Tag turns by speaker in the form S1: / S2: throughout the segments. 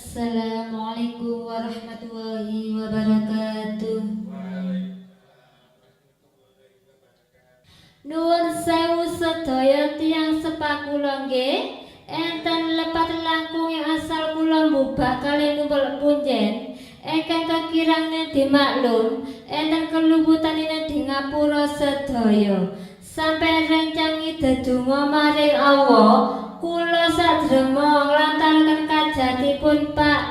S1: Assalamualaikum warahmatullahi wabarakatuh. Nuwun sewu sedaya tiyang sepakula nggih. Enten lepat langkung yang asal kula mbubak kali numpel punjen. Ingkang kekirane dimaklum, enten keluputan di ngapura sedaya. Sampai rencangi dedonga maring Allah, kula sadrema nglantarkan kajatipun Pak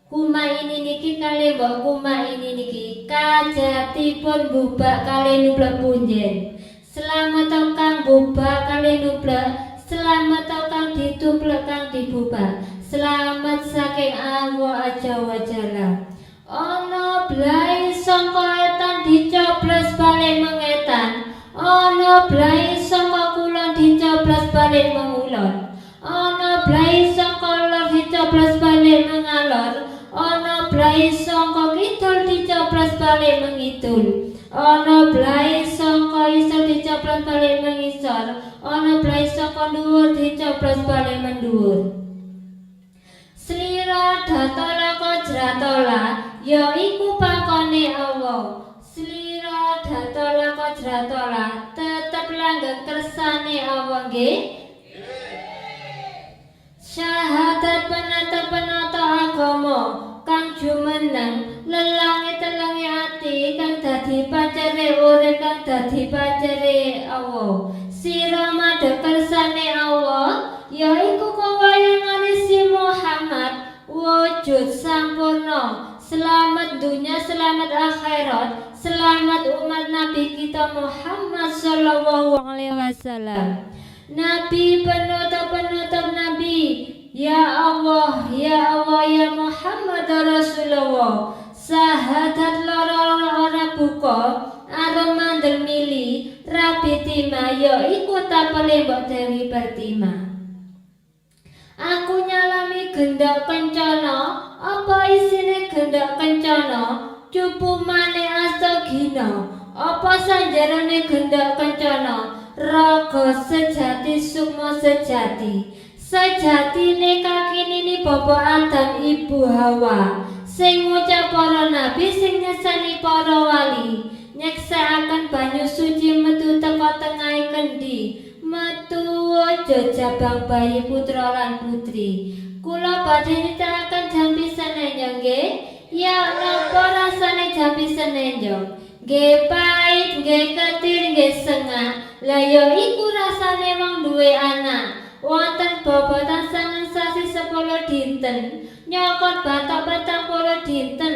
S1: Kuma ini niki kali Mbok Kuma ini niki kajatipun bubak kali nublek punjen. Selamat kang bubak kali nublek, selamat kang ditublek kang dibubak, selamat saking Allah aja wajalla. Ono blai sangka etan dicoblos balik mengetan, ono blai sangka kulon dicoblos balik mengulon, ono blai sangka lor dicoblos balik mengalor, ono blai sangka kidul dicoblos balik mengidul, ono blai sangka isor dicoblos balik mengisor, ono blai sangka dhuwur dicoblos balik mendhuwur. Slira datola kojratola ya iku pakone Allah. Slira datola kojratola tetep langgeng kersane Allah nggih. Syahadat penata agama kang jumeneng lelangi-telangi ati kang dadi pacere urip kang dadi pacere Allah. Sira madhep kersane Allah yaiku kawayangane si Muhammad wujud sampurna, selamat dunia, selamat akhirat, selamat umat Nabi kita Muhammad sallallahu alaihi wasallam. Nabi penutup Nabi, ya Allah ya Muhammad Rasulullah. Sahadat lara buka aron mandeng mili rabi tima ya iku tapele mbok Dewi Pertima. Aku nyalami gendak kencana, apa isine gendak kencana? Cupu mane astagina, apa sanjarane gendak kencana? Raga sejati sukma sejati, sejatine kakinini Bapak Adam Ibu Hawa. Sing ngucap para nabi, sing nyesani para wali, nyeksakaken banyu suci metu teka tengahe kendi, metu aja jabang bayi putra lan putri. Kula badhe niteraken jampi senenjong nggih. Ya napa rasane jampi senenjong? Nggih pait, nggih ketir, nggih sengak. Lah ya iku rasane wong duwe anak. Wonten bobotan sangen sasi 10 dinten, nyokot batok 40 dinten,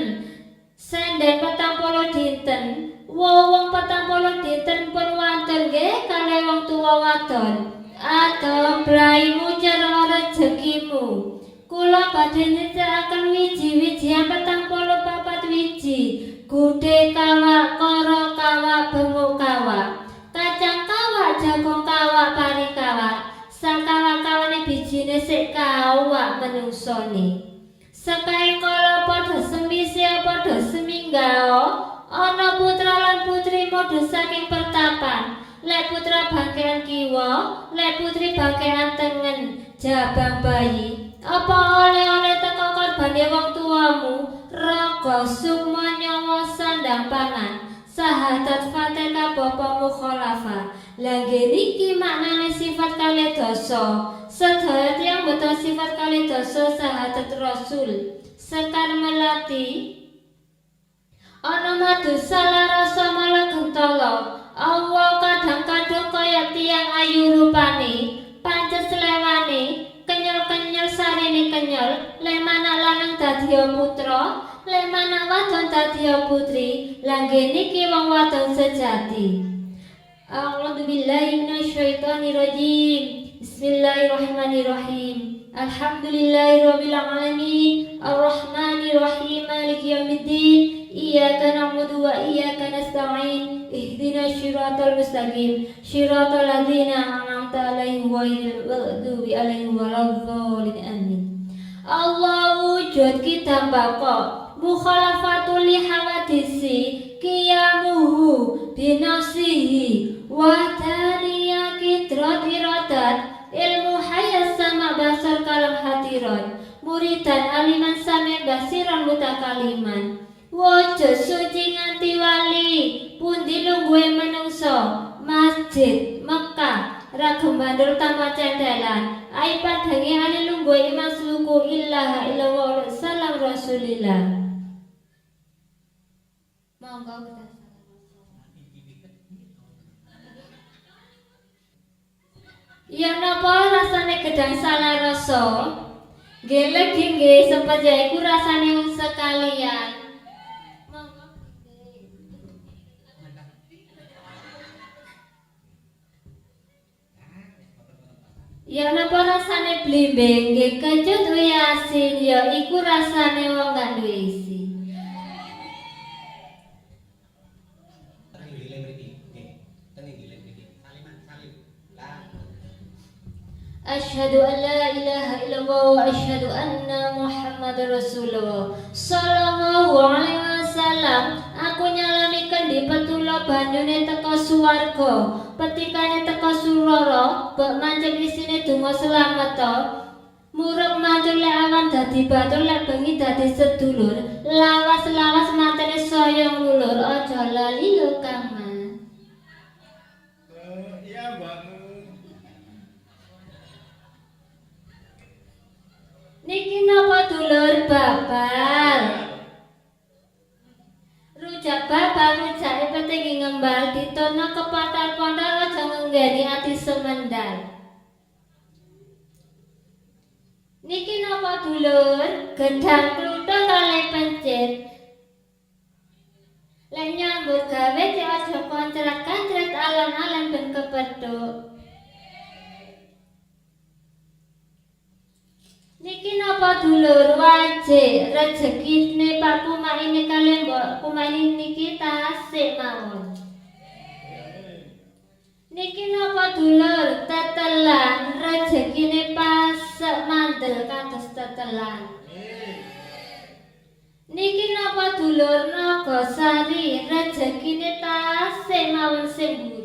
S1: senden 40 dinten, wong 40 dinten pun wonten nggih kalih wong tuwa wadon. Ado blaimu cara rezekimu. Kula badhe nyecakaken wiji-wijian 44 wiji, gudhe kawak, kara kawak, benguk kawak, kacang kawak, jagung kawak, pari kawak. Sakawak-kawane bijine sik kawak menungsone. Sekae kala padha semise padha seminggao, ana putra lan putri modho saking pertapan. Lek putra bangkean kiwa, lek putri bangkean tengen, jabang bayi. Apa oleh-oleh teko korbane wong tuamu, raga sukma nyawa sandang pangan. Sahadat Fatihah bapamu khalafah. Lagi niki maknane sifat kali dosa. Sedaya tiyang beto sifat kali dosa sahadat Rasul. Sekar melati ana madu salah rasa malah gentala. Allah kadang-kadang kaya tiyang ayu rupane, pancet slewane, kenyel-kenyel sarine kenyel, lemana lanang dadiya putra, lemana wadon dadiya putri, langge niki wong wadon sejati. A'udzu billahi minasyaitonir rajim. Bismillahirrahmanirrahim. Alhamdulillahirabbil alamin, arrahmanir rahim, maliki yaumiddin. Iyyaka na'budu wa iyyaka nasta'in. Ihdinas siratal mustaqim, siratal ladzina an'amta 'alaihim ghairil maghdubi alaihim waladdallin. Amin. Allah wujud kita baka, mukhalafatul li hawadisi, qiyamuhu binafsihi, wahdaniyah kidrat iradat, ilmu hayas sama basar kalam hatirat, muridan aliman sami basiran mutakaliman. Wojo suci nganti wali, pundi lungguhe menungso, masjid, Mekah, ragem bandul tanpa cendelan. Ai padangi ali lungguhe iman suku ilaha illallah salam rasulillah. Monggo kita ya napa rasane gedang salah rasa? Nggih legi nggih sepaya iku rasane sekalian. Ya napa rasane blimbing nggih kecut wi asin ya iku rasane wong gak duwe isi. Asyhadu an la ilaha illallah wa asyhadu anna Muhammadar Rasulullah sallallahu alaihi wasallam. Aku nyalamikeun di petula banyune teka suwarga, petikane teka surara, bak mancing isine donga slamet. Murub mancing lek awan dadi batur, lek bengi dadi sedulur, lawas-lawas matene saya ngulur, aja lali lho Kang Mas.
S2: Iya, Mbakmu.
S1: Niki napa dulur babal? Rujak babal rujake penting ngembal ditono kepatar-patar aja ngenggeni ati semendal. Niki napa dulur? Gedang kluthuk kalih pencit. Lek nyambut gawe cek aja koncret-kancret alon-alon ben kepethuk. Niki napa dulur wajib rezekine Pak Kumak ini kalian Mbok Kumak ini niki tasik mawon. Niki napa dulur tetelan rezekine pasek mandel kados tetelan. Niki napa dulur Nagasari rezekine tasik mawon sing mburi.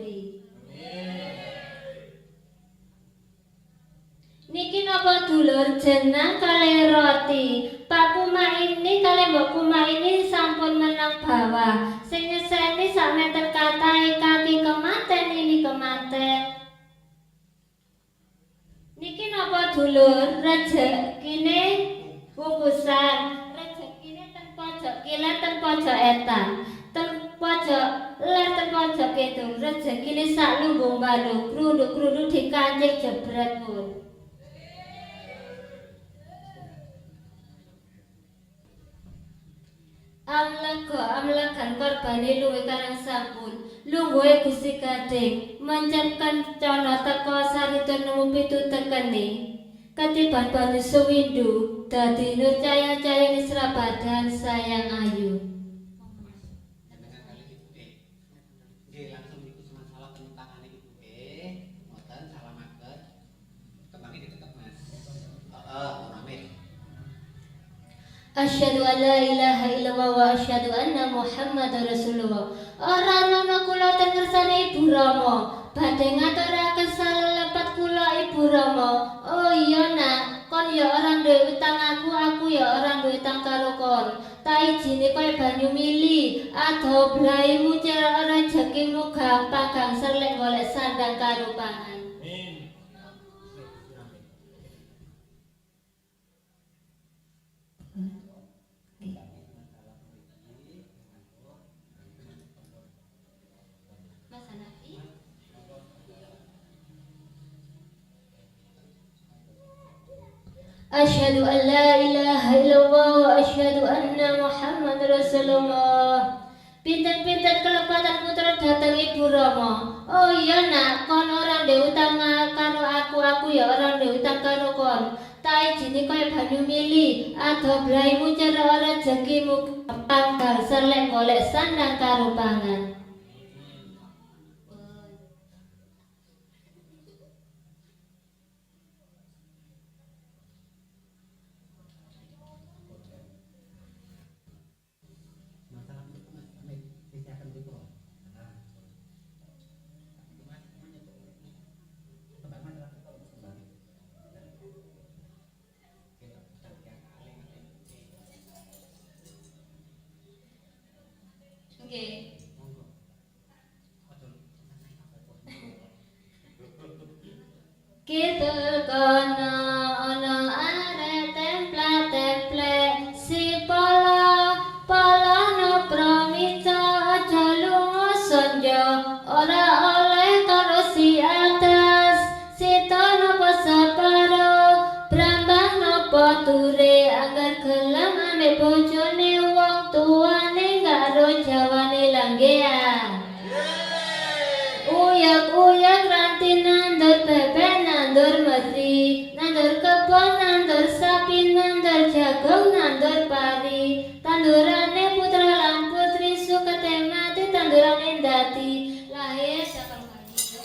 S1: Niki napa dulur jenang kalih roti. Pak Kumak ini kalih Mbok Kumak ini sampun menang bawah. Sing nyeseni sak meter kathah kaki kematen ini kematen. Niki napa dulur rezekine bungkusan. Rezekine ten pojok kilen ten pojok etan. Ten pojok ler ten pojok kidul. Rezekine sak lumbung balung. Krunduk-krunduk dikanjing jebret pun. Amlakan korbane luwe karang sampun lungguhe Gusti Gading mencengken cana teka sarita nemu pitutekene katiban banyu suwindu dadi nur cahya-cahya nisra badan sayang ayu.
S3: Langsung iku masalah tentang ibu ngoten salamaken kembangnya ditetep Mas. Amin.
S1: Asyhadu an la ilaha illallah wa asyhadu anna Muhammadar Rasulullah. Ora ana kula ten ngersane Ibu Rama, badhe ngaturaken salelepat kula Ibu Rama. Oh iya Nak, kon ya ora duwe utang aku ya ora duwe utang karo kon. Tak ijine koyo banyu mili, ado blaimu cera rezekimu gampang gangser lek golek sandang karo pangan. Asyhadu an la ilaha illallah wa asyhadu anna Muhammad Rasulullah. Pinten-pinten kelepatan putra datang Ibu Rama. Oh iya Nak, kon orang duwe utang karo aku ya orang duwe utang karo kon. Tak ijine kaya banyu mili, ado blaimu cara rezekimu gampang gangser lek golek sandang karo pangan. kana ana are temple si pala no pramita aja lunga sonjo ora oleh karo si atas si tono pasaparo brambang nopo ture agar gelem ame bojone wong tuane karo jawane langgean uyak ranti nandur bebek nandur meri nandur kebon nandur sapi nandur jagung nandur pari tandurane putra lan putri sukate mati tandurane dati lahir sakal kali.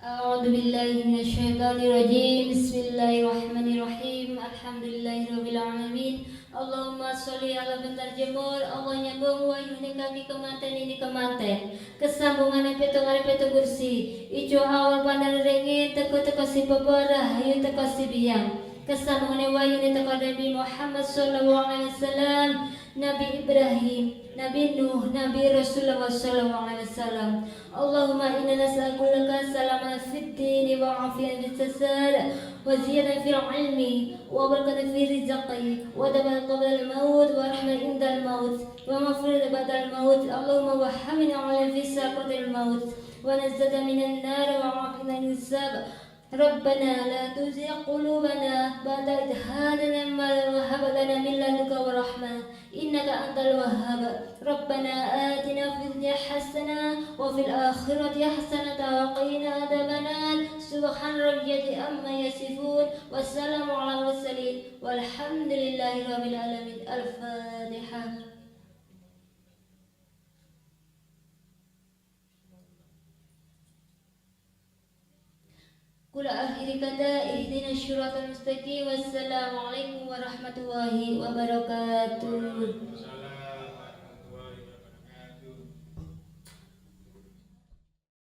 S1: أعوذ بالله من الشيطان الرجيم بسم الله الرحمن الرحيم الحمد لله رب العالمين اللهم صل على bentar jemur Allah nyambung wayune kaki kemanten ini kemanten kesambungan petu kursi ijo awal pandang ringin teko si peborah ayu teko si biang kesambungan wayune teko Nabi Muhammad sallallahu alaihi wasallam Nabi Ibrahim, Nabi Nuh, Nabi Rasulullah sallallahu alaihi wasallam. Allahumma inna nas'aluka salaman fid din wa afiyatan fis jasad wa ziyadatan fil ilmi wa barakatan fi rizqi wa daban qabla al maut wa rahmatan inda al maut wa maghfiratan ba'da al maut. Allahumma wahhamna 'ala fi saqatil maut wa nazzata minan nar wa 'afina min hisab. ربنا لا تزغ قلوبنا بعد إذ هديتنا وهب لنا من لدنك رحمة إنك أنت الوهاب ربنا آتنا في الدنيا حسنة وفي الآخرة حسنة وقنا عذاب النار سبحان ربك عما يصفون والسلام على المرسلين والحمد لله رب العالمين الفاتحة. Kula akhiri kata ihdina syiratal mustaqim wassalamu alaikum warahmatullahi wabarakatuh.